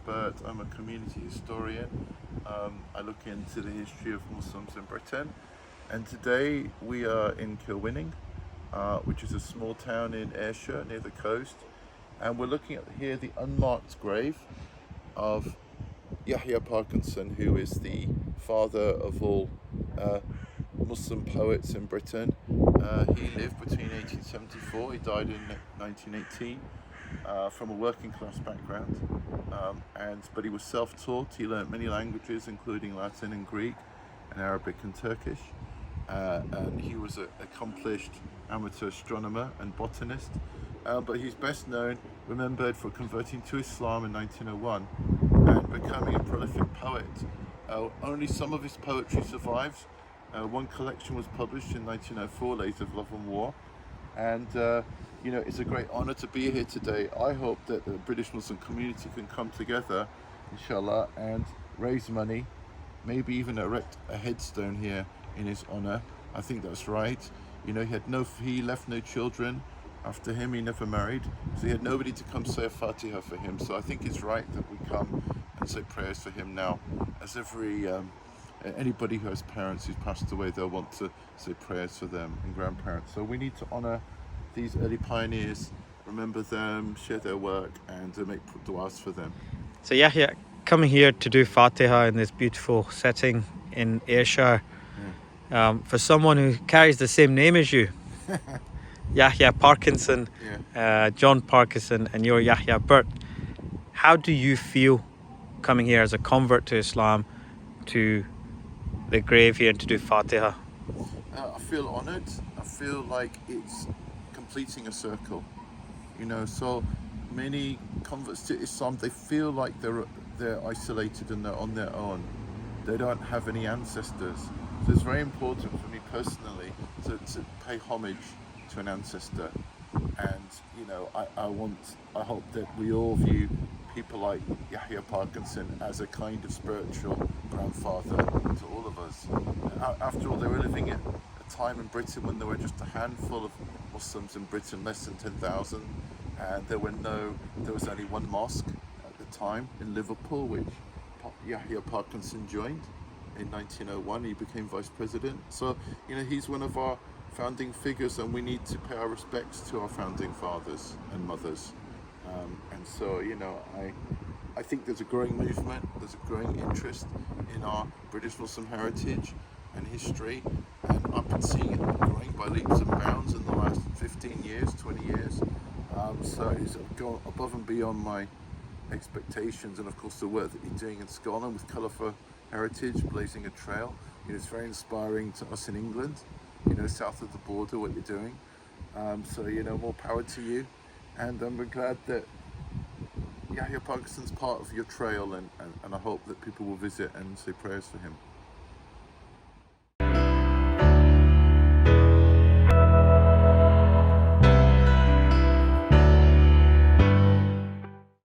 Birt. I'm a community historian. I look into the history of Muslims in Britain, and today we are in Kilwhinning, which is a small town in Ayrshire near the coast, and we're looking at here the unmarked grave of Yahya Parkinson, who is the father of all Muslim poets in Britain. He lived between 1874, he died in 1918, from a working class background, but he was self-taught. He learnt many languages, including Latin and Greek and Arabic and Turkish, and he was an accomplished amateur astronomer and botanist, but he's best remembered for converting to Islam in 1901 and becoming a prolific poet. Only some of his poetry survives. One collection was published in 1904, Lays of Love and War, and it's a great honour to be here today. I hope that the British Muslim community can come together, inshallah, and raise money, maybe even erect a headstone here in his honour. I think that's right. He left no children after him. He never married, so he had nobody to come say a Fatiha for him. So I think it's right that we come and say prayers for him now, as anybody who has parents who's passed away, they'll want to say prayers for them, and grandparents. So we need to honour these early pioneers, remember them, share their work, and make du'as for them. So Yahya, coming here to do Fatiha in this beautiful setting in Ayrshire, for someone who carries the same name as you, Yahya Parkinson, John Parkinson, and you're Yahya Birt, how do you feel coming here as a convert to Islam to the grave here and to do Fatiha? I feel honoured. I feel like it's completing a circle. So many converts to Islam, they feel like they're isolated and they're on their own. They don't have any ancestors. So it's very important for me personally to pay homage to an ancestor. And I hope that we all view people like Yahya Parkinson as a kind of spiritual grandfather to all of us. After all, they were living at a time in Britain when there were just a handful of Muslims in Britain, less than 10,000, and there was only one mosque at the time in Liverpool, which Yahya Parkinson joined in 1901. He became vice president. So he's one of our founding figures, and we need to pay our respects to our founding fathers and mothers. And so, I think there's a growing movement, there's a growing interest in our British Muslim heritage and history, and I've been seeing it growing by leaps and bounds in the last 15 years, 20 years. So it's gone above and beyond my expectations, and of course the work that you're doing in Scotland with Colourful Heritage, blazing a trail. It's very inspiring to us in England, south of the border, what you're doing. So more power to you. And we're glad that Yahya Parkinson's part of your trail, and I hope that people will visit and say prayers for him.